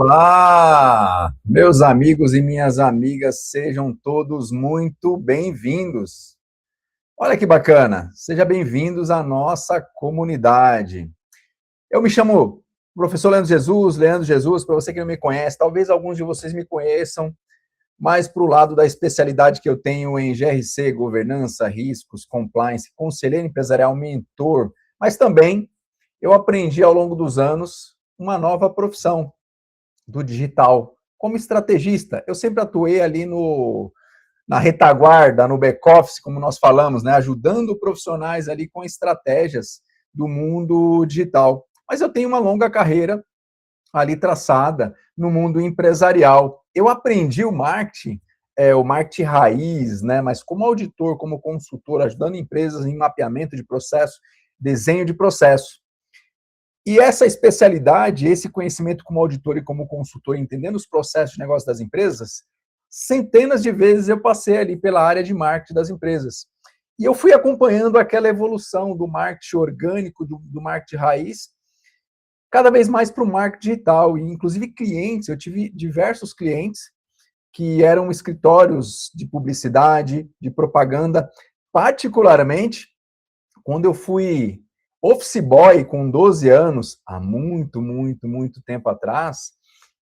Olá, meus amigos e minhas amigas, sejam todos muito bem-vindos. Olha que bacana, sejam bem-vindos à nossa comunidade. Eu me chamo professor Leandro Jesus, para você que não me conhece, talvez alguns de vocês me conheçam, mais para o lado da especialidade que eu tenho em GRC, governança, riscos, compliance, conselheiro empresarial, mentor, mas também eu aprendi ao longo dos anos uma nova profissão, do digital. Como estrategista, eu sempre atuei ali na retaguarda, no back-office, como nós falamos, né, ajudando profissionais ali com estratégias do mundo digital. Mas eu tenho uma longa carreira ali traçada no mundo empresarial. Eu aprendi o marketing raiz, né, mas como auditor, como consultor, ajudando empresas em mapeamento de processo, desenho de processo. E essa especialidade, esse conhecimento como auditor e como consultor, entendendo os processos de negócio das empresas, centenas de vezes eu passei ali pela área de marketing das empresas. E eu fui acompanhando aquela evolução do marketing orgânico, do marketing raiz, cada vez mais para o marketing digital. E, inclusive, clientes, eu tive diversos clientes que eram escritórios de publicidade, de propaganda, particularmente quando eu fui office boy com 12 anos, há muito tempo atrás,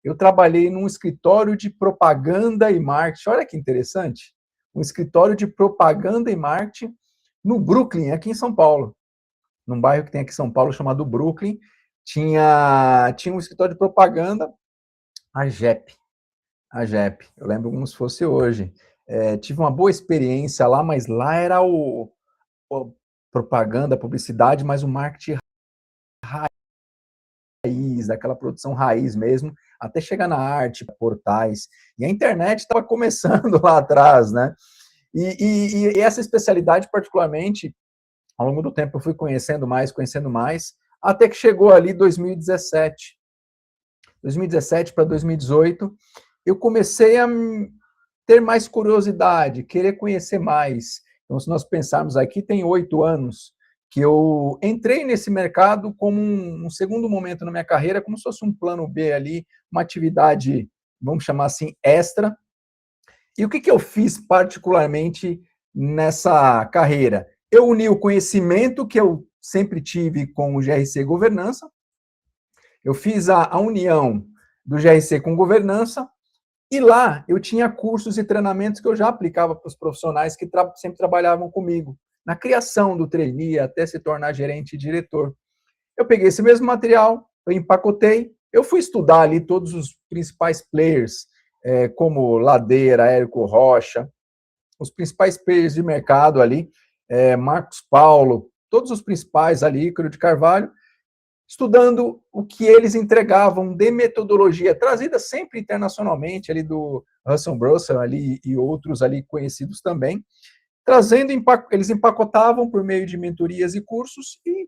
eu trabalhei num escritório de propaganda e marketing. Olha que interessante. Um escritório de propaganda e marketing no Brooklyn, aqui em São Paulo. Num bairro que tem aqui em São Paulo chamado Brooklyn. Tinha um escritório de propaganda, a JEP. A JEP. Eu lembro como se fosse hoje. Tive uma boa experiência lá, mas lá era o propaganda, publicidade, mas o marketing raiz, daquela produção raiz mesmo, até chegar na arte, portais. E a internet estava começando lá atrás, né? E essa especialidade, particularmente, ao longo do tempo eu fui conhecendo mais, até que chegou ali 2017. 2017 para 2018, eu comecei a ter mais curiosidade, querer conhecer mais. Então, se nós pensarmos aqui, tem 8 anos que eu entrei nesse mercado como um segundo momento na minha carreira, como se fosse um plano B ali, uma atividade, vamos chamar assim, extra. E o que eu fiz particularmente nessa carreira? Eu uni o conhecimento que eu sempre tive com o GRC Governança, eu fiz a união do GRC com governança, e lá eu tinha cursos e treinamentos que eu já aplicava para os profissionais que sempre trabalhavam comigo, na criação do trainee até se tornar gerente e diretor. Eu peguei esse mesmo material, eu empacotei, eu fui estudar ali todos os principais players, como Ladeira, Érico Rocha, os principais players de mercado ali, Marcos Paulo, todos os principais ali, Ícaro de Carvalho, estudando o que eles entregavam de metodologia, trazida sempre internacionalmente, ali do Russell Brunson ali, e outros ali conhecidos também, trazendo, eles empacotavam por meio de mentorias e cursos, e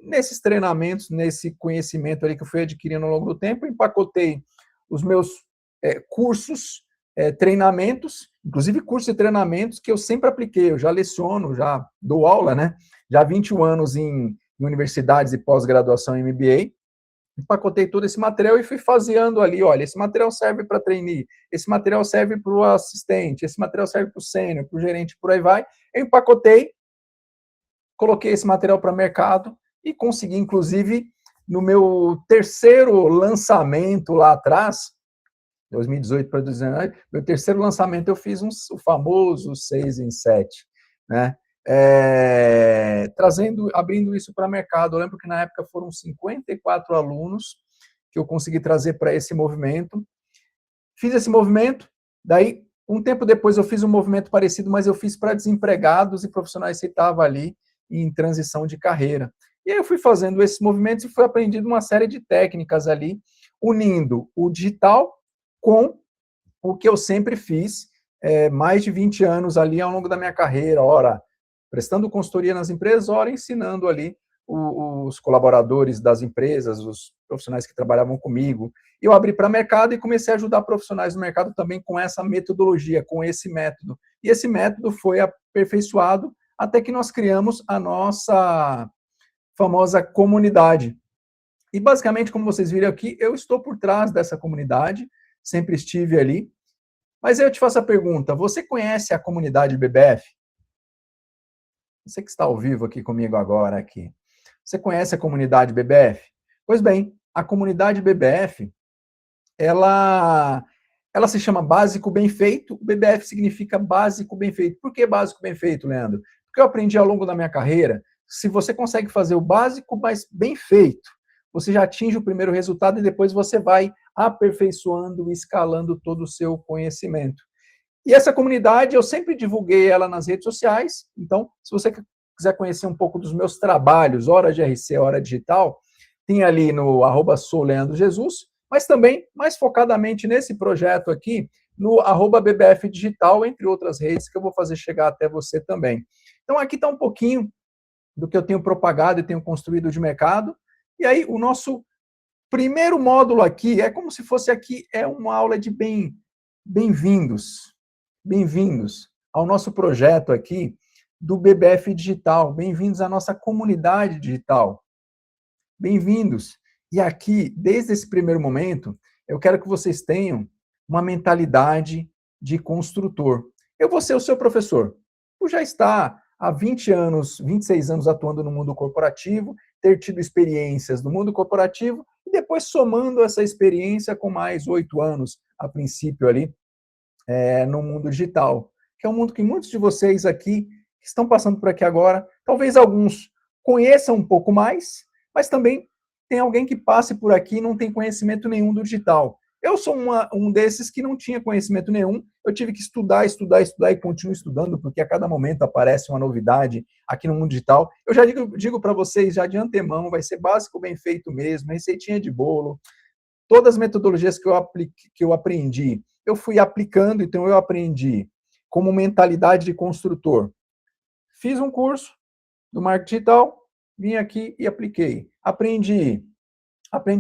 nesses treinamentos, nesse conhecimento ali que eu fui adquirindo ao longo do tempo, empacotei os meus cursos, treinamentos, inclusive cursos e treinamentos que eu sempre apliquei, eu já leciono, já dou aula, né? Já há 21 anos em universidades e pós-graduação em MBA, empacotei todo esse material e fui faseando ali, olha, esse material serve para trainee, esse material serve para o assistente, esse material serve para o sênior, para o gerente, por aí vai. Eu empacotei, coloquei esse material para mercado e consegui, inclusive, no meu terceiro lançamento lá atrás, 2018 para 2019, meu terceiro lançamento eu fiz o famoso 6 em 7, né? Abrindo isso para mercado. Eu lembro que na época foram 54 alunos que eu consegui trazer para esse movimento. Fiz esse movimento, daí um tempo depois eu fiz um movimento parecido, mas eu fiz para desempregados e profissionais que estavam ali em transição de carreira. E aí eu fui fazendo esses movimentos e fui aprendendo uma série de técnicas ali, unindo o digital com o que eu sempre fiz, mais de 20 anos ali ao longo da minha carreira, ora prestando consultoria nas empresas, ora ensinando ali os colaboradores das empresas, os profissionais que trabalhavam comigo. Eu abri para mercado e comecei a ajudar profissionais no mercado também com essa metodologia, com esse método. E esse método foi aperfeiçoado até que nós criamos a nossa famosa comunidade. E basicamente, como vocês viram aqui, eu estou por trás dessa comunidade, sempre estive ali. Mas eu te faço a pergunta, você conhece a comunidade BBF? Você que está ao vivo aqui comigo agora aqui. Você conhece a comunidade BBF? Pois bem, a comunidade BBF, ela se chama Básico Bem Feito. O BBF significa Básico Bem Feito. Por que Básico Bem Feito, Leandro? Porque eu aprendi ao longo da minha carreira, se você consegue fazer o básico, mas bem feito, você já atinge o primeiro resultado e depois você vai aperfeiçoando e escalando todo o seu conhecimento. E essa comunidade, eu sempre divulguei ela nas redes sociais, então, se você quiser conhecer um pouco dos meus trabalhos, Hora de RC, Hora Digital, tem ali no @souleandrojesus, mas também, mais focadamente nesse projeto aqui, no @BBF Digital, entre outras redes que eu vou fazer chegar até você também. Então, aqui está um pouquinho do que eu tenho propagado e tenho construído de mercado, e aí o nosso primeiro módulo aqui é como se fosse aqui, é uma aula de bem-vindos. Bem-vindos ao nosso projeto aqui do BBF Digital. Bem-vindos à nossa comunidade digital. Bem-vindos. E aqui, desde esse primeiro momento, eu quero que vocês tenham uma mentalidade de construtor. Eu vou ser o seu professor. Tu já está há 20 anos, 26 anos atuando no mundo corporativo, ter tido experiências no mundo corporativo e depois somando essa experiência com mais 8 anos, a princípio ali, no mundo digital, que é um mundo que muitos de vocês aqui que estão passando por aqui agora, talvez alguns conheçam um pouco mais, mas também tem alguém que passe por aqui e não tem conhecimento nenhum do digital. Eu sou um desses que não tinha conhecimento nenhum, eu tive que estudar e continuo estudando, porque a cada momento aparece uma novidade aqui no mundo digital. Eu já digo para vocês, já de antemão, vai ser básico, bem feito mesmo, receitinha de bolo, todas as metodologias que eu aprendi, eu fui aplicando, então eu aprendi como mentalidade de construtor. Fiz um curso do marketing digital, vim aqui e apliquei. Aprendi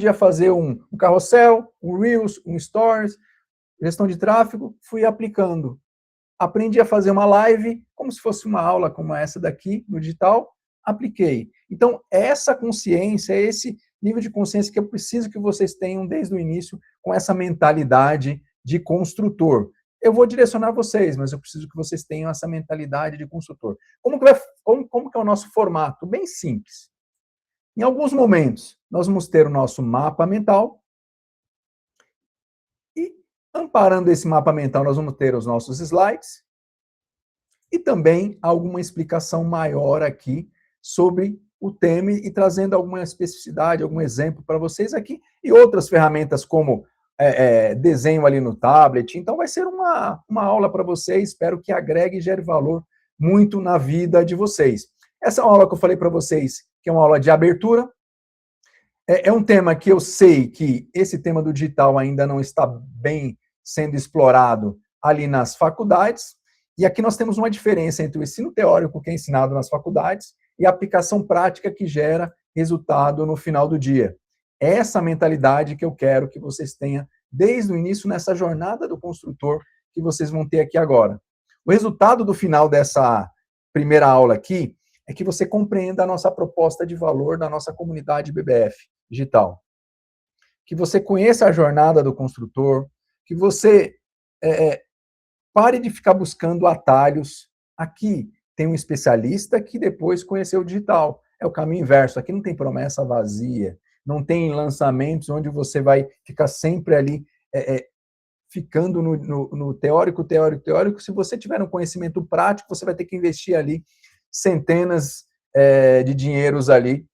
a fazer um carrossel, um Reels, um Stories, gestão de tráfego, fui aplicando. Aprendi a fazer uma live, como se fosse uma aula como essa daqui, no digital, apliquei. Então, essa consciência, esse nível de consciência que eu preciso que vocês tenham desde o início, com essa mentalidade de construtor. Eu vou direcionar vocês, mas eu preciso que vocês tenham essa mentalidade de construtor. Como que é o nosso formato? Bem simples. Em alguns momentos, nós vamos ter o nosso mapa mental e, amparando esse mapa mental, nós vamos ter os nossos slides e também alguma explicação maior aqui sobre o tema e trazendo alguma especificidade, algum exemplo para vocês aqui e outras ferramentas como desenho ali no tablet. Então, vai ser uma aula para vocês, espero que agregue e gere valor muito na vida de vocês. Essa é uma aula que eu falei para vocês, que é uma aula de abertura. É um tema que eu sei que esse tema do digital ainda não está bem sendo explorado ali nas faculdades, e aqui nós temos uma diferença entre o ensino teórico, que é ensinado nas faculdades, e a aplicação prática que gera resultado no final do dia. Essa mentalidade que eu quero que vocês tenham desde o início nessa jornada do construtor que vocês vão ter aqui agora. O resultado do final dessa primeira aula aqui é que você compreenda a nossa proposta de valor da nossa comunidade BBF digital. Que você conheça a jornada do construtor, que você pare de ficar buscando atalhos. Aqui tem um especialista que depois conheceu o digital. É o caminho inverso. Aqui não tem promessa vazia, não tem lançamentos onde você vai ficar sempre ali ficando no teórico. Se você tiver um conhecimento prático, você vai ter que investir ali centenas de dinheiros ali,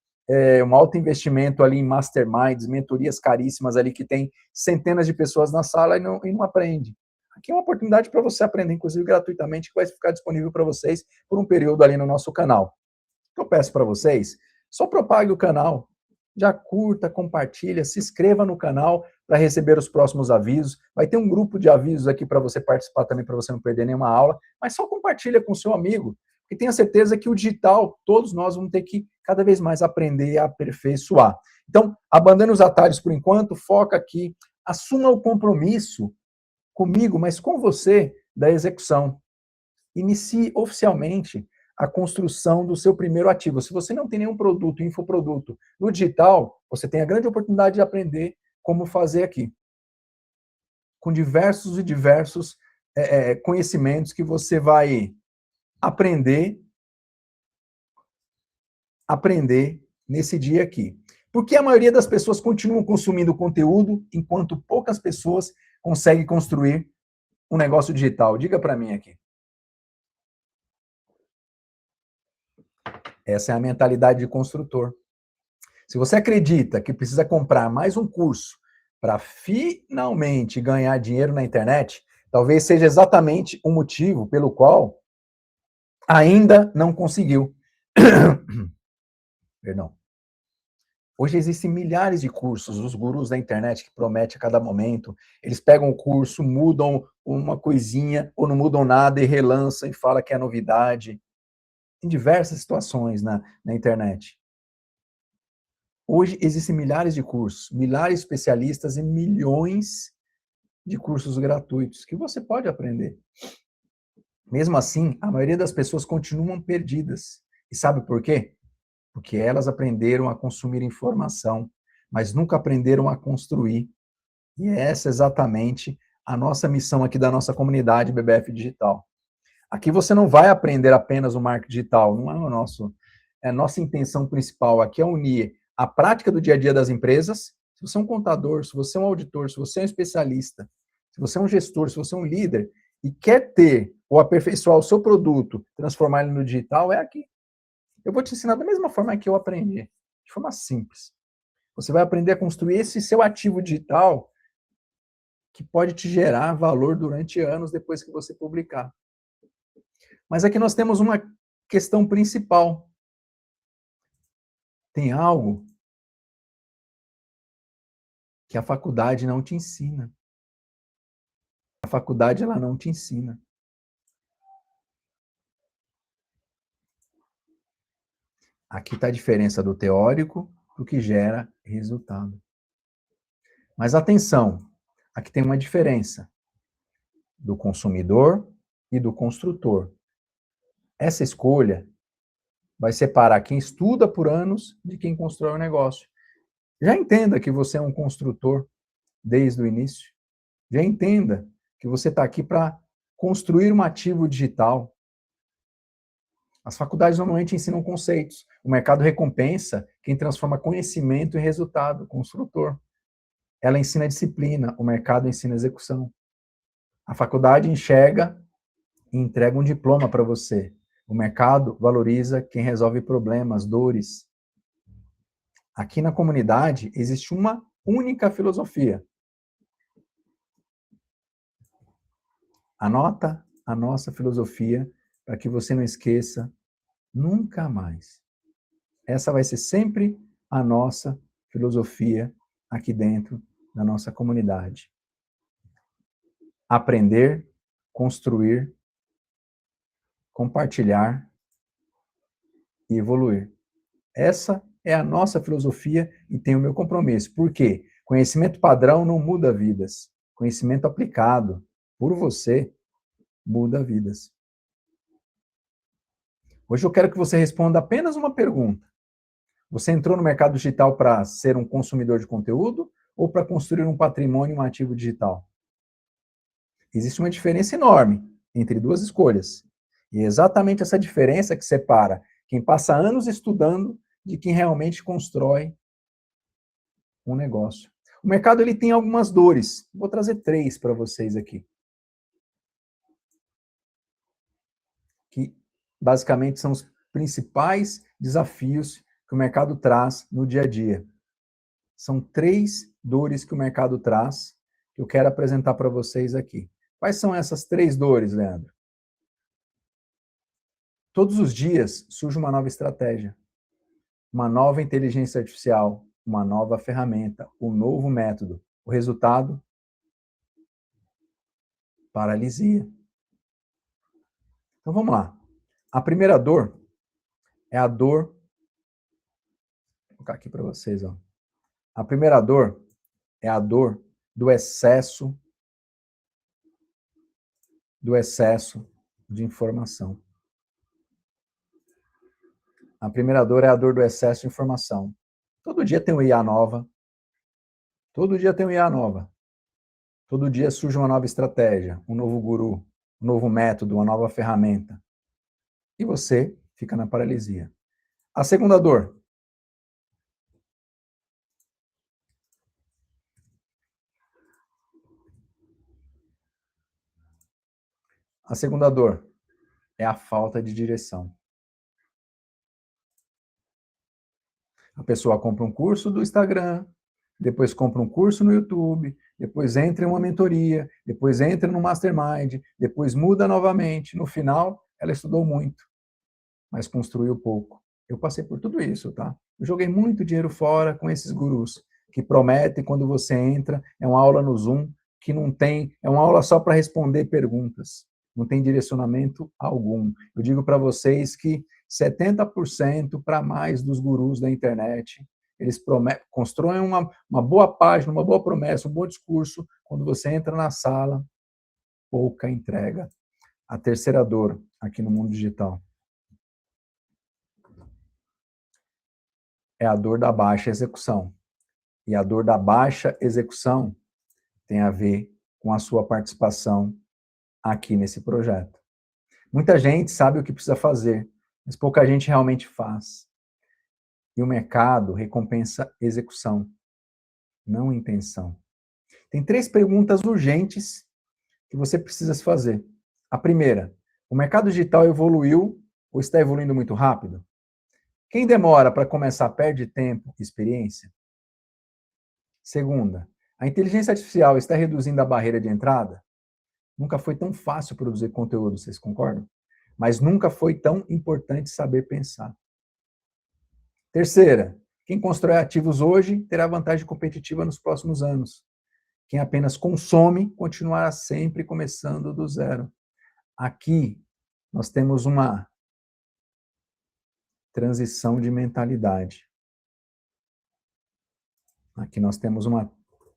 um alto investimento ali em masterminds, mentorias caríssimas ali que tem centenas de pessoas na sala e não aprende. Aqui é uma oportunidade para você aprender, inclusive gratuitamente, que vai ficar disponível para vocês por um período ali no nosso canal. O que eu peço para vocês, só propague o canal, já curta, compartilha, se inscreva no canal para receber os próximos avisos. Vai ter um grupo de avisos aqui para você participar também, para você não perder nenhuma aula, mas só compartilha com o seu amigo, e tenha certeza que o digital, todos nós vamos ter que cada vez mais aprender a aperfeiçoar. Então, abandone os atalhos por enquanto, foca aqui, assuma o compromisso comigo, mas com você, da execução. Inicie oficialmente a construção do seu primeiro ativo. Se você não tem nenhum produto, infoproduto no digital, você tem a grande oportunidade de aprender como fazer aqui. Com diversos e diversos conhecimentos que você vai aprender nesse dia aqui. Porque a maioria das pessoas continuam consumindo conteúdo, enquanto poucas pessoas conseguem construir um negócio digital. Diga para mim aqui. Essa é a mentalidade de construtor. Se você acredita que precisa comprar mais um curso para finalmente ganhar dinheiro na internet, talvez seja exatamente o motivo pelo qual ainda não conseguiu. Perdão. Hoje existem milhares de cursos, os gurus da internet que prometem a cada momento, eles pegam o curso, mudam uma coisinha, ou não mudam nada e relançam e falam que é novidade. Em diversas situações na internet. Hoje existem milhares de cursos, milhares de especialistas e milhões de cursos gratuitos que você pode aprender. Mesmo assim, a maioria das pessoas continuam perdidas. E sabe por quê? Porque elas aprenderam a consumir informação, mas nunca aprenderam a construir. E essa é exatamente a nossa missão aqui da nossa comunidade BBF Digital. Aqui você não vai aprender apenas o marketing digital, não é a nossa intenção principal aqui é unir a prática do dia a dia das empresas. Se você é um contador, se você é um auditor, se você é um especialista, se você é um gestor, se você é um líder e quer ter ou aperfeiçoar o seu produto, transformar ele no digital, é aqui. Eu vou te ensinar da mesma forma que eu aprendi, de forma simples. Você vai aprender a construir esse seu ativo digital que pode te gerar valor durante anos depois que você publicar. Mas aqui nós temos uma questão principal. Tem algo que a faculdade não te ensina. A faculdade, ela não te ensina. Aqui está a diferença do teórico do que gera resultado. Mas atenção, aqui tem uma diferença do consumidor e do construtor. Essa escolha vai separar quem estuda por anos de quem constrói o negócio. Já entenda que você é um construtor desde o início. Já entenda que você está aqui para construir um ativo digital. As faculdades normalmente ensinam conceitos. O mercado recompensa quem transforma conhecimento em resultado, construtor. Ela ensina disciplina, o mercado ensina execução. A faculdade enxerga e entrega um diploma para você. O mercado valoriza quem resolve problemas, dores. Aqui na comunidade existe uma única filosofia. Anota a nossa filosofia para que você não esqueça nunca mais. Essa vai ser sempre a nossa filosofia aqui dentro da nossa comunidade. Aprender, construir, compartilhar e evoluir. Essa é a nossa filosofia e tem o meu compromisso. Por quê? Conhecimento padrão não muda vidas. Conhecimento aplicado por você muda vidas. Hoje eu quero que você responda apenas uma pergunta. Você entrou no mercado digital para ser um consumidor de conteúdo ou para construir um patrimônio, um ativo digital? Existe uma diferença enorme entre duas escolhas. E é exatamente essa diferença que separa quem passa anos estudando de quem realmente constrói um negócio. O mercado ele tem algumas dores. Vou trazer 3 para vocês aqui. Que basicamente são os principais desafios que o mercado traz no dia a dia. São 3 dores que o mercado traz que eu quero apresentar para vocês aqui. Quais são essas 3 dores, Leandro? Todos os dias surge uma nova estratégia, uma nova inteligência artificial, uma nova ferramenta, um novo método. O resultado? Paralisia. Então vamos lá. A primeira dor é a dor. Vou colocar aqui para vocês, ó. A primeira dor é a dor do excesso de informação. A primeira dor é a dor do excesso de informação. Todo dia tem uma IA nova. Todo dia tem uma IA nova. Todo dia surge uma nova estratégia, um novo guru, um novo método, uma nova ferramenta. E você fica na paralisia. A segunda dor. A segunda dor é a falta de direção. A pessoa compra um curso do Instagram, depois compra um curso no YouTube, depois entra em uma mentoria, depois entra no Mastermind, depois muda novamente. No final, ela estudou muito, mas construiu pouco. Eu passei por tudo isso, tá? Eu joguei muito dinheiro fora com esses gurus, que prometem quando você entra, é uma aula no Zoom, que não tem, é uma aula só para responder perguntas, não tem direcionamento algum. Eu digo para vocês que 70% para mais dos gurus da internet, eles constroem uma boa página, uma boa promessa, um bom discurso, quando você entra na sala, pouca entrega. A terceira dor aqui no mundo digital é a dor da baixa execução. E a dor da baixa execução tem a ver com a sua participação aqui nesse projeto. Muita gente sabe o que precisa fazer, mas pouca gente realmente faz. E o mercado recompensa execução, não intenção. Tem 3 perguntas urgentes que você precisa se fazer. A primeira, o mercado digital evoluiu ou está evoluindo muito rápido? Quem demora para começar perde tempo e experiência? Segunda, a inteligência artificial está reduzindo a barreira de entrada? Nunca foi tão fácil produzir conteúdo, vocês concordam? Mas nunca foi tão importante saber pensar. Terceira, quem constrói ativos hoje terá vantagem competitiva nos próximos anos. Quem apenas consome continuará sempre começando do zero. Aqui nós temos uma transição de mentalidade. Aqui nós temos uma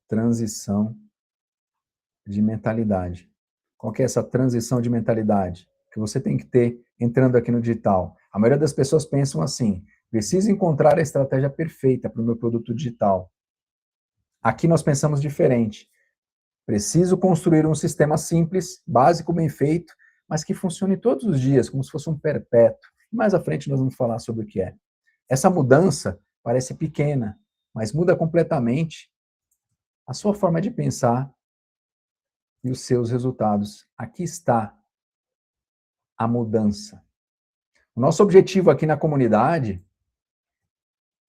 transição de mentalidade. Qual que é essa transição de mentalidade que você tem que ter entrando aqui no digital? A maioria das pessoas pensam assim: preciso encontrar a estratégia perfeita para o meu produto digital. Aqui nós pensamos diferente. Preciso construir um sistema simples, básico, bem feito, mas que funcione todos os dias, como se fosse um perpétuo. Mais à frente nós vamos falar sobre o que é. Essa mudança parece pequena, mas muda completamente a sua forma de pensar e os seus resultados. Aqui está a mudança. O nosso objetivo aqui na comunidade,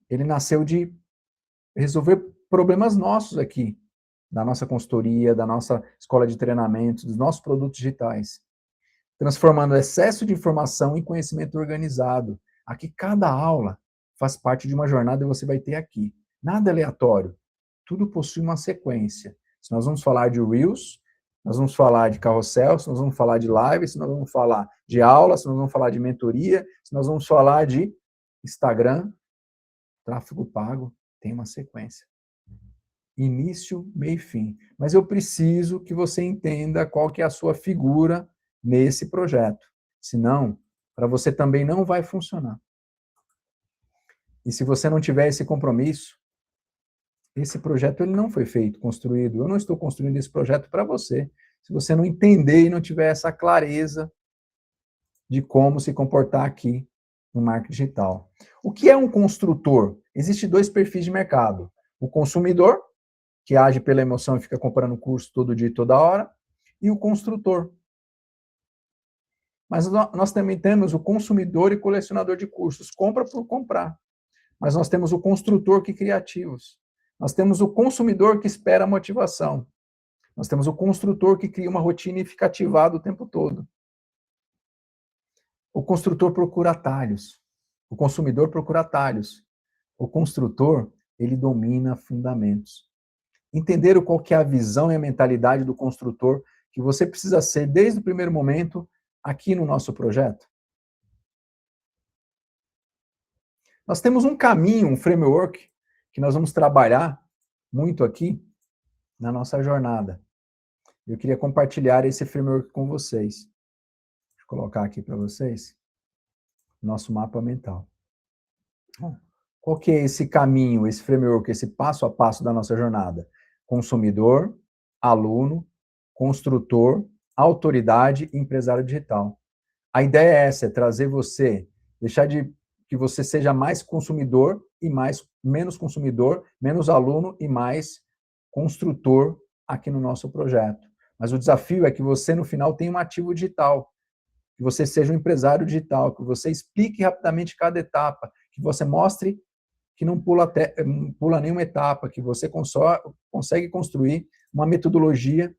ele nasceu de resolver problemas nossos aqui, da nossa consultoria, da nossa escola de treinamento, dos nossos produtos digitais, transformando excesso de informação em conhecimento organizado. Aqui cada aula faz parte de uma jornada que você vai ter aqui. Nada aleatório. Tudo possui uma sequência. Se nós vamos falar de Reels, nós vamos falar de carrossel, se nós vamos falar de live, se nós vamos falar de aula, se nós vamos falar de mentoria, se nós vamos falar de Instagram, tráfego pago, tem uma sequência. Início, meio e fim. Mas eu preciso que você entenda qual que é a sua figura nesse projeto. Senão, para você também não vai funcionar. E se você não tiver esse compromisso, esse projeto ele não foi feito, construído. Eu não estou construindo esse projeto para você. Se você não entender e não tiver essa clareza de como se comportar aqui no marketing digital. O que é um construtor? Existem 2 perfis de mercado. O consumidor, que age pela emoção e fica comprando curso todo dia e toda hora, e o construtor. Mas nós também temos o consumidor e colecionador de cursos, compra por comprar. Mas nós temos o construtor que cria ativos. Nós temos o consumidor que espera a motivação. Nós temos o construtor que cria uma rotina e fica ativado o tempo todo. O construtor procura atalhos. O consumidor procura atalhos. O construtor, ele domina fundamentos. Entenderam qual que é a visão e a mentalidade do construtor que você precisa ser desde o primeiro momento aqui no nosso projeto? Nós temos um caminho, um framework, que nós vamos trabalhar muito aqui na nossa jornada. Eu queria compartilhar esse framework com vocês. Deixa eu colocar aqui para vocês nosso mapa mental. Qual que é esse caminho, esse framework, esse passo a passo da nossa jornada? Consumidor, aluno, construtor, autoridade e empresário digital. A ideia é essa, é trazer você, deixar de que você seja mais consumidor e menos consumidor, menos aluno e mais construtor aqui no nosso projeto. Mas o desafio é que você, no final, tenha um ativo digital, que você seja um empresário digital, que você explique rapidamente cada etapa, que você mostre que não pula nenhuma etapa, que você consegue construir uma metodologia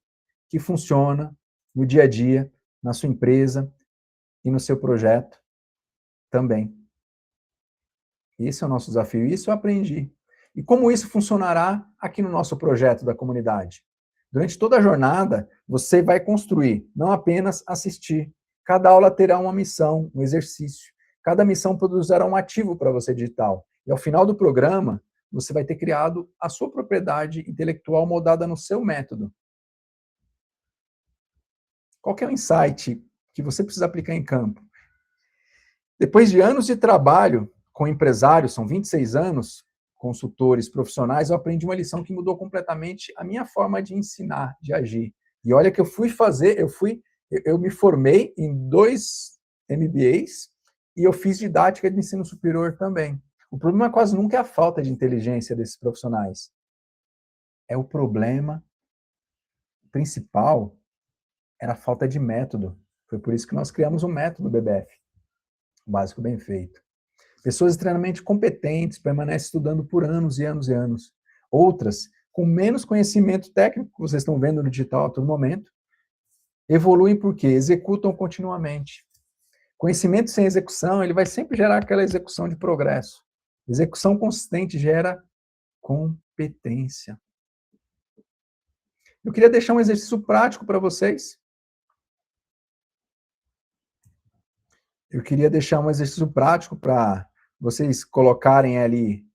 que funciona no dia a dia, na sua empresa e no seu projeto também. Esse é o nosso desafio, isso eu aprendi. E como isso funcionará aqui no nosso projeto da comunidade? Durante toda a jornada, você vai construir, não apenas assistir. Cada aula terá uma missão, um exercício. Cada missão produzirá um ativo para você digital. E ao final do programa, você vai ter criado a sua propriedade intelectual moldada no seu método. Qual é o insight que você precisa aplicar em campo? Depois de anos de trabalho com empresários, são 26 anos, consultores profissionais, eu aprendi uma lição que mudou completamente a minha forma de ensinar, de agir. E olha que eu me formei em 2 MBAs e eu fiz didática de ensino superior também. O problema quase nunca é a falta de inteligência desses profissionais. O problema principal era a falta de método. Foi por isso que nós criamos o método BBF, básico bem feito. Pessoas extremamente competentes permanecem estudando por anos e anos e anos. Outras, com menos conhecimento técnico, que vocês estão vendo no digital a todo momento, evoluem porque executam continuamente. Conhecimento sem execução, ele vai sempre gerar aquela execução de progresso. Execução consistente gera competência. Eu queria deixar um exercício prático para vocês. Eu queria deixar um exercício prático para vocês colocarem ali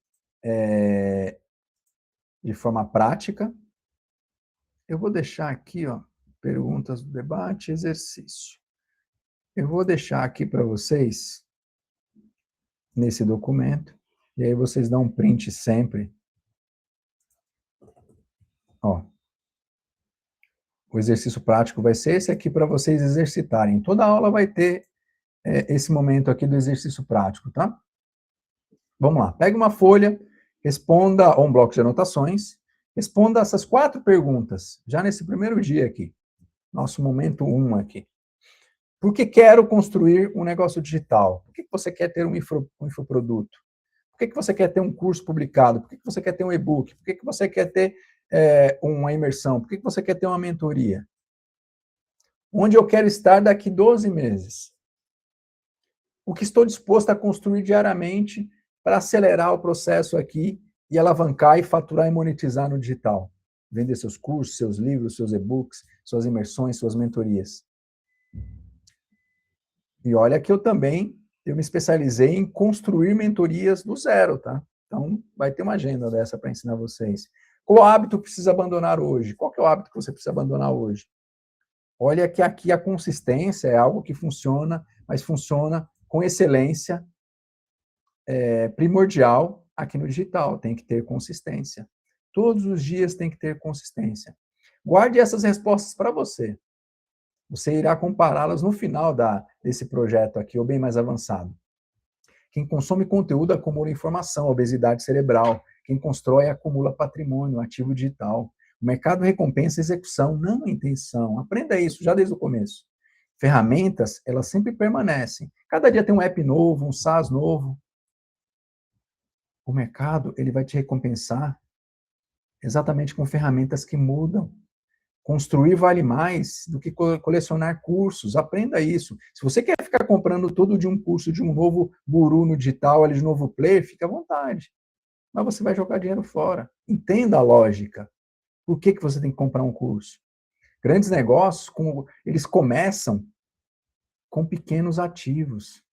de forma prática. Eu vou deixar aqui, ó, perguntas do debate, exercício. Eu vou deixar aqui para vocês, nesse documento, e aí vocês dão um print sempre. Ó, o exercício prático vai ser esse aqui para vocês exercitarem. Toda aula vai ter esse momento aqui do exercício prático, tá? Vamos lá, pega uma folha, responda, ou um bloco de anotações, responda essas 4 perguntas, já nesse primeiro dia aqui, nosso momento 1 aqui. Por que quero construir um negócio digital? Por que você quer ter um infoproduto? Por que você quer ter um curso publicado? Por que você quer ter um e-book? Por que você quer ter uma imersão? Por que você quer ter uma mentoria? Onde eu quero estar daqui 12 meses? O que estou disposto a construir diariamente para acelerar o processo aqui e alavancar e faturar e monetizar no digital? Vender seus cursos, seus livros, seus e-books, suas imersões, suas mentorias. E olha que eu me especializei em construir mentorias do zero, tá? Então, vai ter uma agenda dessa para ensinar vocês. Qual hábito precisa abandonar hoje? Qual que é o hábito que você precisa abandonar hoje? Olha que aqui a consistência é algo que funciona, mas funciona com excelência, primordial aqui no digital. Tem que ter consistência. Todos os dias tem que ter consistência. Guarde essas respostas para você. Você irá compará-las no final desse projeto aqui, ou bem mais avançado. Quem consome conteúdo acumula informação, obesidade cerebral. Quem constrói acumula patrimônio, ativo digital. O mercado recompensa execução, não intenção. Aprenda isso já desde o começo. Ferramentas, elas sempre permanecem. Cada dia tem um app novo, um SaaS novo. O mercado, ele vai te recompensar exatamente com ferramentas que mudam. Construir vale mais do que colecionar cursos. Aprenda isso. Se você quer ficar comprando todo dia um curso de um novo guru no digital, de novo player, fica à vontade. Mas você vai jogar dinheiro fora. Entenda a lógica. Por que você tem que comprar um curso? Grandes negócios, eles começam com pequenos ativos.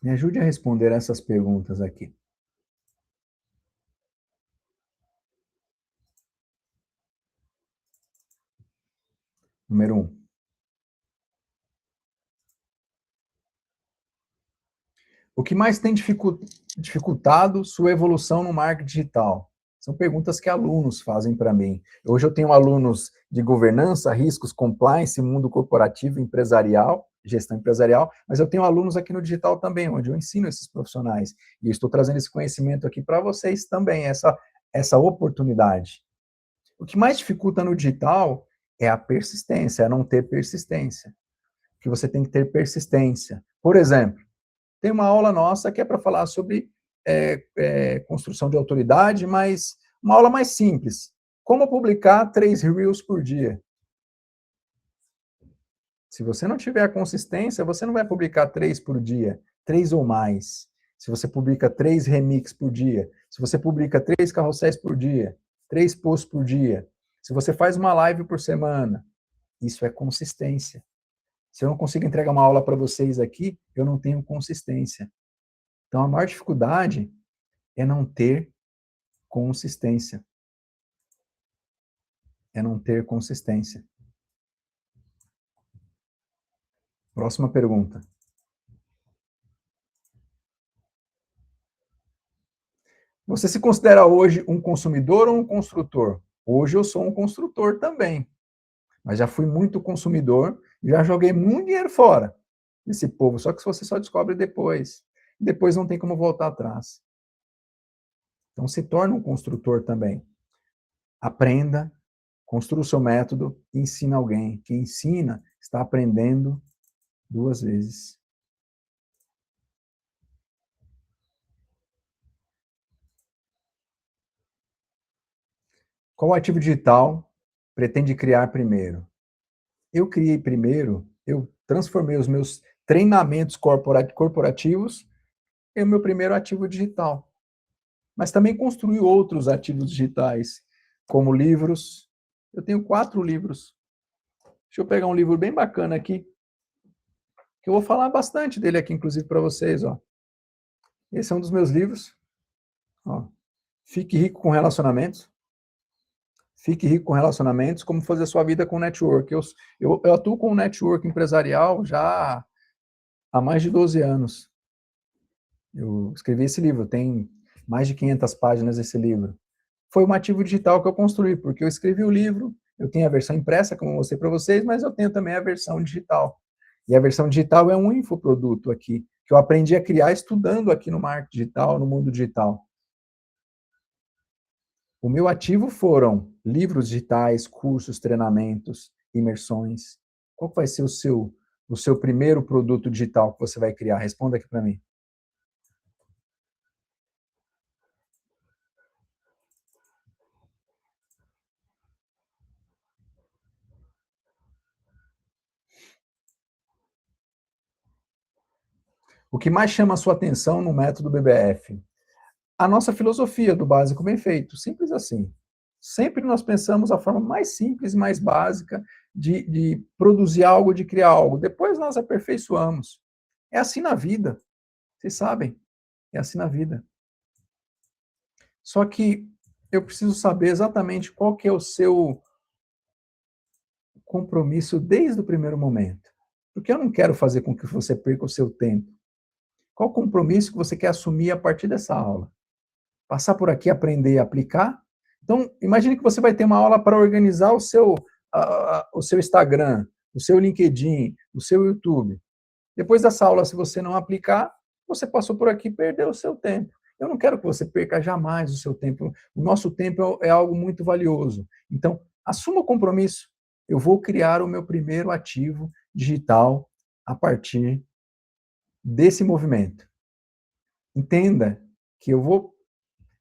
Me ajude a responder essas perguntas aqui. Número 1. O que mais tem dificultado sua evolução no marketing digital? São perguntas que alunos fazem para mim. Hoje eu tenho alunos de governança, riscos, compliance, mundo corporativo, empresarial, gestão empresarial, mas eu tenho alunos aqui no digital também, onde eu ensino esses profissionais. E eu estou trazendo esse conhecimento aqui para vocês também, essa oportunidade. O que mais dificulta no digital é a persistência, é não ter persistência. Que você tem que ter persistência. Por exemplo, tem uma aula nossa que é para falar sobre construção de autoridade, mas uma aula mais simples. Como publicar 3 Reels por dia? Se você não tiver a consistência, você não vai publicar 3 por dia, 3 ou mais. Se você publica 3 remix por dia, se você publica 3 carrosséis por dia, 3 posts por dia, se você faz uma live por semana, isso é consistência. Se eu não consigo entregar uma aula para vocês aqui, eu não tenho consistência. Então, a maior dificuldade é não ter consistência. É não ter consistência. Próxima pergunta. Você se considera hoje um consumidor ou um construtor? Hoje eu sou um construtor também. Mas já fui muito consumidor, já joguei muito dinheiro fora desse povo, só que você só descobre depois. Depois não tem como voltar atrás. Então se torna um construtor também. Aprenda, construa o seu método e ensina alguém. Quem ensina está aprendendo 2 vezes. Qual ativo digital pretende criar primeiro? Eu criei primeiro, eu transformei os meus treinamentos corporativos em meu primeiro ativo digital. Mas também construí outros ativos digitais, como livros. Eu tenho 4 livros. Deixa eu pegar um livro bem bacana aqui, que eu vou falar bastante dele aqui, inclusive, para vocês. Ó. Esse é um dos meus livros. Ó. Fique Rico com Relacionamentos. Fique rico com relacionamentos, como fazer sua vida com network. Eu atuo com network empresarial já há mais de 12 anos. Eu escrevi esse livro, tem mais de 500 páginas esse livro. Foi um ativo digital que eu construí, porque eu escrevi o livro, eu tenho a versão impressa, como eu mostrei para vocês, mas eu tenho também a versão digital. E a versão digital é um infoproduto aqui, que eu aprendi a criar estudando aqui no marketing digital, no mundo digital. O meu ativo foram livros digitais, cursos, treinamentos, imersões. Qual vai ser o seu primeiro produto digital que você vai criar? Responda aqui para mim. O que mais chama a sua atenção no método BBF? A nossa filosofia do básico bem feito, simples assim. Sempre nós pensamos a forma mais simples, mais básica de produzir algo, de criar algo. Depois nós aperfeiçoamos. É assim na vida. Vocês sabem, é assim na vida. Só que eu preciso saber exatamente qual que é o seu compromisso desde o primeiro momento. Porque eu não quero fazer com que você perca o seu tempo. Qual o compromisso que você quer assumir a partir dessa aula? Passar por aqui, aprender e aplicar? Então, imagine que você vai ter uma aula para organizar o seu Instagram, o seu LinkedIn, o seu YouTube. Depois dessa aula, se você não aplicar, você passou por aqui e perdeu o seu tempo. Eu não quero que você perca jamais o seu tempo. O nosso tempo é algo muito valioso. Então, assuma o compromisso. Eu vou criar o meu primeiro ativo digital a partir desse movimento. Entenda que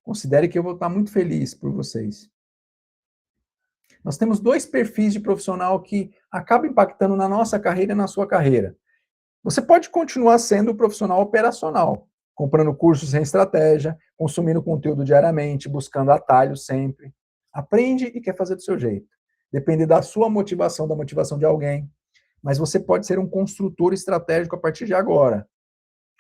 considere que eu vou estar muito feliz por vocês. Nós temos 2 perfis de profissional que acabam impactando na nossa carreira e na sua carreira. Você pode continuar sendo o profissional operacional, comprando cursos sem estratégia, consumindo conteúdo diariamente, buscando atalhos sempre. Aprende e quer fazer do seu jeito. Depende da sua motivação, da motivação de alguém. Mas você pode ser um construtor estratégico a partir de agora.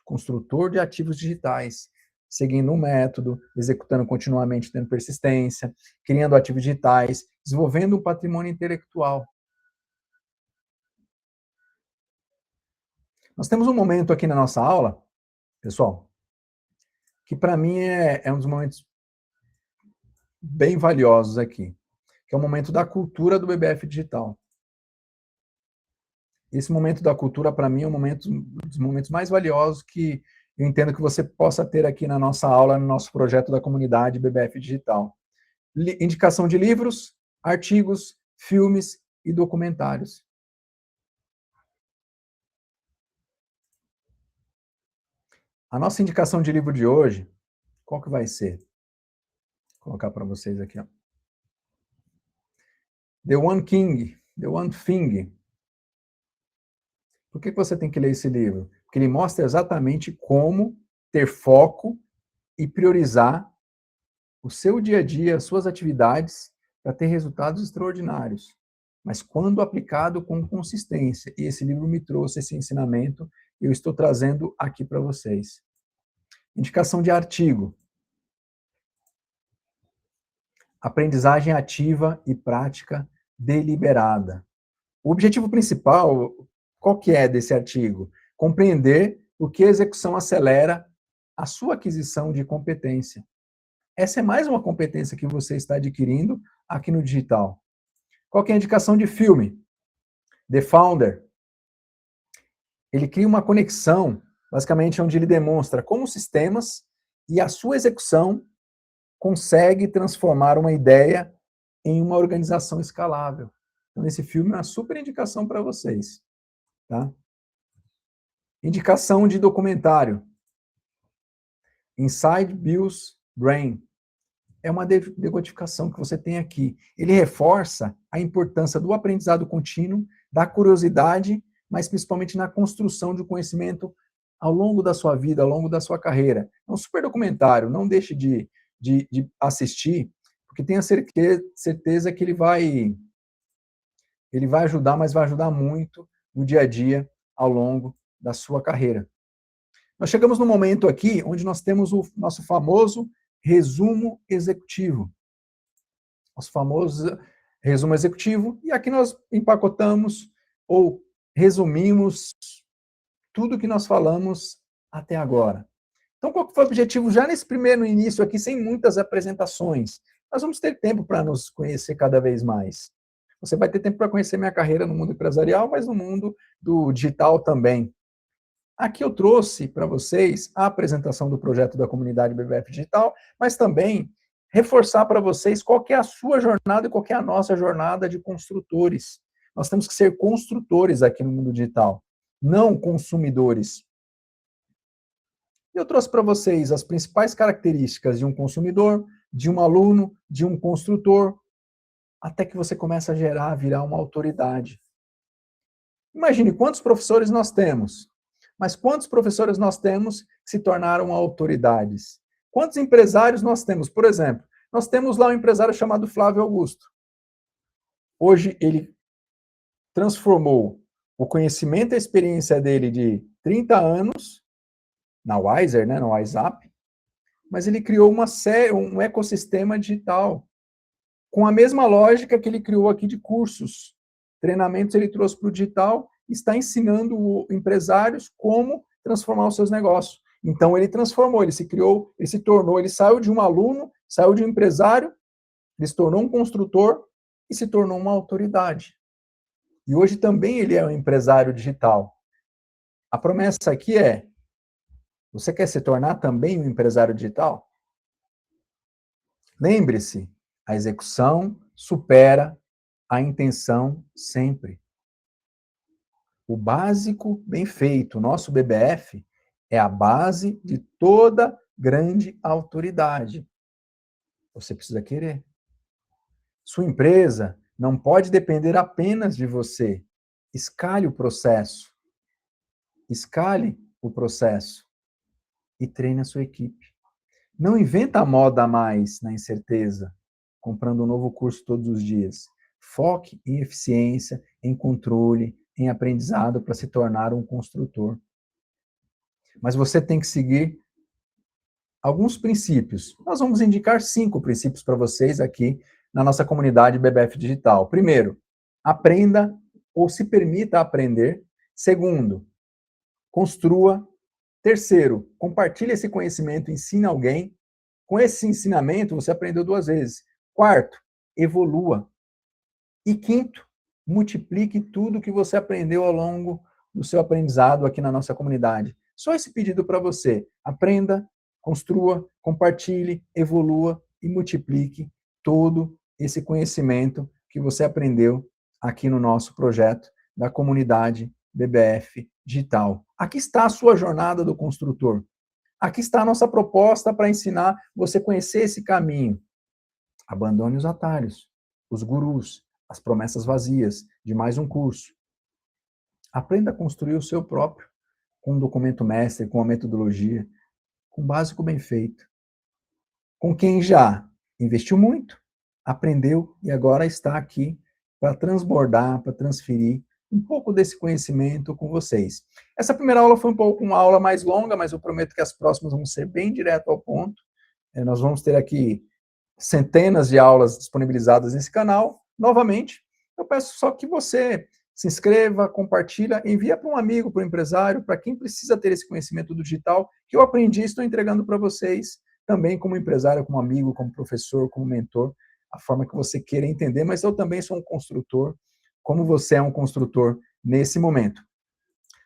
Construtor de ativos digitais, seguindo um método, executando continuamente, tendo persistência, criando ativos digitais, desenvolvendo um patrimônio intelectual. Nós temos um momento aqui na nossa aula, pessoal, que para mim é um dos momentos bem valiosos aqui, que é o momento da cultura do BBF Digital. Esse momento da cultura, para mim, é um dos momentos mais valiosos que eu entendo que você possa ter aqui na nossa aula, no nosso projeto da comunidade BBF Digital. Indicação de livros, artigos, filmes e documentários. A nossa indicação de livro de hoje, qual que vai ser? Vou colocar para vocês aqui, ó. The One King, The One Thing. Por que você tem que ler esse livro? Porque ele mostra exatamente como ter foco e priorizar o seu dia a dia, as suas atividades, para ter resultados extraordinários. Mas quando aplicado com consistência. E esse livro me trouxe esse ensinamento e eu estou trazendo aqui para vocês. Indicação de artigo. Aprendizagem ativa e prática deliberada. O objetivo principal, qual que é desse artigo? Compreender o que a execução acelera a sua aquisição de competência. Essa é mais uma competência que você está adquirindo aqui no digital. Qual que é a indicação de filme? The Founder. Ele cria uma conexão, basicamente, onde ele demonstra como sistemas e a sua execução consegue transformar uma ideia em uma organização escalável. Então, esse filme é uma super indicação para vocês. Tá? Indicação de documentário. Inside Bill's Brain. É uma decodificação que você tem aqui. Ele reforça a importância do aprendizado contínuo, da curiosidade, mas principalmente na construção de conhecimento ao longo da sua vida, ao longo da sua carreira. É um super documentário, não deixe de assistir, porque tenha certeza que ele vai ajudar, mas vai ajudar muito no dia a dia, ao longo da sua carreira. Nós chegamos no momento aqui onde nós temos o nosso famoso resumo executivo. Nosso famoso resumo executivo, e aqui nós empacotamos ou resumimos tudo que nós falamos até agora. Então, qual que foi o objetivo já nesse primeiro início aqui, sem muitas apresentações? Nós vamos ter tempo para nos conhecer cada vez mais. Você vai ter tempo para conhecer minha carreira no mundo empresarial, mas no mundo do digital também. Aqui eu trouxe para vocês a apresentação do projeto da comunidade BBF Digital, mas também reforçar para vocês qual que é a sua jornada e qual que é a nossa jornada de construtores. Nós temos que ser construtores aqui no mundo digital, não consumidores. Eu trouxe para vocês as principais características de um consumidor, de um aluno, de um construtor, até que você começa a virar uma autoridade. Imagine quantos professores nós temos, mas quantos professores nós temos que se tornaram autoridades? Quantos empresários nós temos? Por exemplo, nós temos lá um empresário chamado Flávio Augusto. Hoje ele transformou o conhecimento e a experiência dele de 30 anos na Wiser, né, no WhatsApp, mas ele criou um ecossistema digital com a mesma lógica que ele criou aqui de cursos. Treinamentos ele trouxe para o digital, está ensinando empresários como transformar os seus negócios. Então ele transformou, ele se tornou, ele saiu de um aluno, saiu de um empresário, ele se tornou um construtor e se tornou uma autoridade. E hoje também ele é um empresário digital. A promessa aqui é: você quer se tornar também um empresário digital? Lembre-se, a execução supera a intenção sempre. O básico bem feito, o nosso BBF, é a base de toda grande autoridade. Você precisa querer. Sua empresa não pode depender apenas de você. Escale o processo. Escale o processo. E treine a sua equipe. Não inventa a moda a mais na incerteza, comprando um novo curso todos os dias. Foque em eficiência, em controle, em aprendizado para se tornar um construtor. Mas você tem que seguir alguns princípios. Nós vamos indicar 5 princípios para vocês aqui na nossa comunidade BBF Digital. Primeiro, aprenda ou se permita aprender. Segundo, construa. Terceiro, compartilhe esse conhecimento, ensine alguém. Com esse ensinamento, você aprendeu 2 vezes. Quarto, evolua. E quinto, multiplique tudo que você aprendeu ao longo do seu aprendizado aqui na nossa comunidade. Só esse pedido para você. Aprenda, construa, compartilhe, evolua e multiplique todo esse conhecimento que você aprendeu aqui no nosso projeto da comunidade BBF Digital. Aqui está a sua jornada do construtor. Aqui está a nossa proposta para ensinar você a conhecer esse caminho. Abandone os atalhos, os gurus, as promessas vazias de mais um curso. Aprenda a construir o seu próprio, com um documento mestre, com uma metodologia, com um básico bem feito. Com quem já investiu muito, aprendeu e agora está aqui para transbordar, para transferir um pouco desse conhecimento com vocês. Essa primeira aula foi um pouco uma aula mais longa, mas eu prometo que as próximas vão ser bem direto ao ponto. Nós vamos ter aqui centenas de aulas disponibilizadas nesse canal. Novamente, eu peço só que você se inscreva, compartilha, envia para um amigo, para um empresário, para quem precisa ter esse conhecimento do digital, que eu aprendi e estou entregando para vocês, também como empresário, como amigo, como professor, como mentor, a forma que você queira entender, mas eu também sou um construtor, como você é um construtor nesse momento.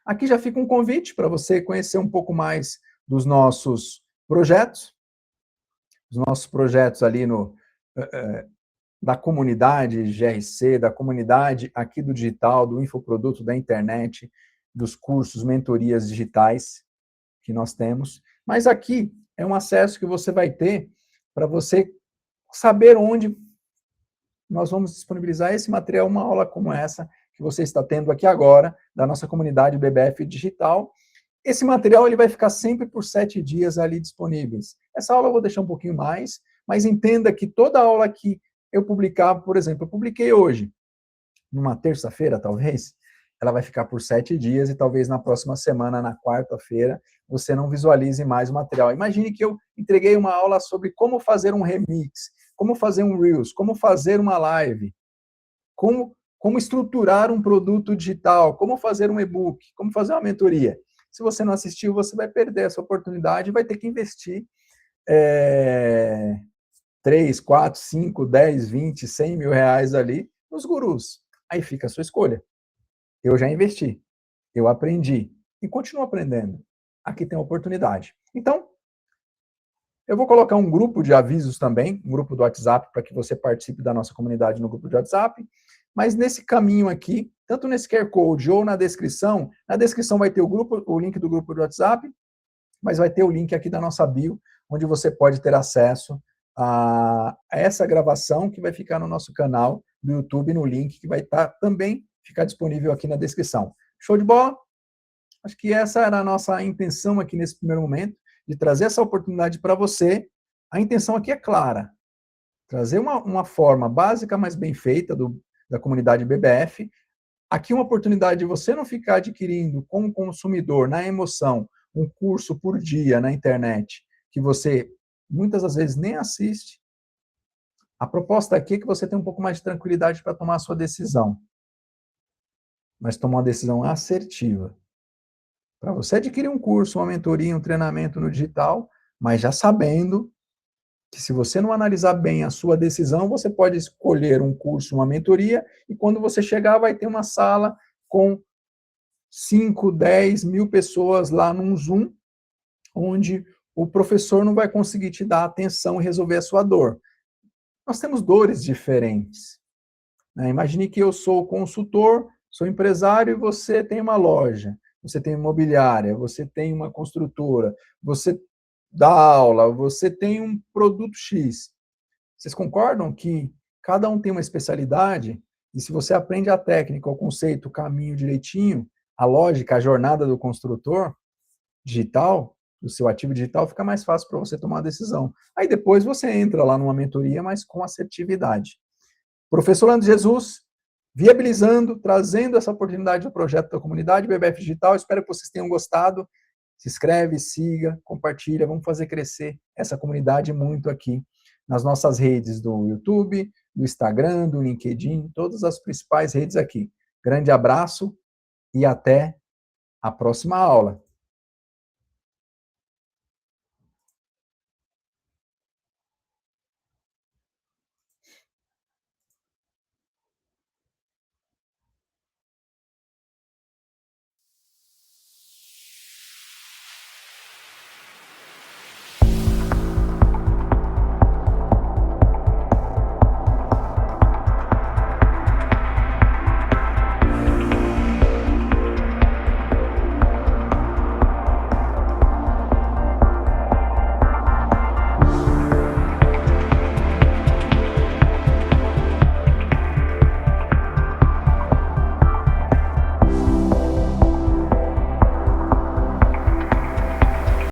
Aqui já fica um convite para você conhecer um pouco mais dos nossos projetos, ali da comunidade GRC, da comunidade aqui do digital, do infoproduto, da internet, dos cursos, mentorias digitais que nós temos. Mas aqui é um acesso que você vai ter para você saber onde nós vamos disponibilizar esse material, uma aula como essa que você está tendo aqui agora, da nossa comunidade BBF Digital. Esse material ele vai ficar sempre por 7 dias ali disponíveis. Essa aula eu vou deixar um pouquinho mais, mas entenda que toda aula que eu publicar, por exemplo, eu publiquei hoje, numa terça-feira, talvez, ela vai ficar por 7 dias e talvez na próxima semana, na quarta-feira, você não visualize mais o material. Imagine que eu entreguei uma aula sobre como fazer um remix, como fazer um Reels, como fazer uma live, como estruturar um produto digital, como fazer um e-book, como fazer uma mentoria. Se você não assistiu, você vai perder essa oportunidade e vai ter que investir 3, 4, 5, 10, 20, 100 mil reais ali nos gurus. Aí fica a sua escolha. Eu já investi, eu aprendi e continuo aprendendo. Aqui tem oportunidade. Então, eu vou colocar um grupo de avisos também, um grupo do WhatsApp, para que você participe da nossa comunidade no grupo de WhatsApp. Mas nesse caminho aqui, tanto nesse QR Code ou na descrição vai ter o link do grupo do WhatsApp, mas vai ter o link aqui da nossa bio, onde você pode ter acesso a essa gravação que vai ficar no nosso canal do YouTube, no link que vai também ficar disponível aqui na descrição. Show de bola? Acho que essa era a nossa intenção aqui nesse primeiro momento, de trazer essa oportunidade para você. A intenção aqui é clara, trazer uma forma básica, mas bem feita da comunidade BBF. Aqui uma oportunidade de você não ficar adquirindo, como consumidor, na emoção, um curso por dia na internet, que você muitas das vezes nem assiste. A proposta aqui é que você tenha um pouco mais de tranquilidade para tomar a sua decisão, mas tomar uma decisão assertiva. Para você adquirir um curso, uma mentoria, um treinamento no digital, mas já sabendo que se você não analisar bem a sua decisão, você pode escolher um curso, uma mentoria, e quando você chegar vai ter uma sala com 5, 10 mil pessoas lá num Zoom, onde o professor não vai conseguir te dar atenção e resolver a sua dor. Nós temos dores diferentes. Imagine que eu sou consultor, sou empresário e você tem uma loja, você tem imobiliária, você tem uma construtora, você dá aula, você tem um produto X. Vocês concordam que cada um tem uma especialidade e se você aprende a técnica, o conceito, o caminho direitinho, a lógica, a jornada do construtor digital, do seu ativo digital, fica mais fácil para você tomar a decisão. Aí depois você entra lá numa mentoria, mas com assertividade. Professor Leandro Jesus, viabilizando, trazendo essa oportunidade do projeto da comunidade BBF Digital. Espero que vocês tenham gostado. Se inscreve, siga, compartilha, vamos fazer crescer essa comunidade muito aqui nas nossas redes do YouTube, do Instagram, do LinkedIn, todas as principais redes aqui. Grande abraço e até a próxima aula.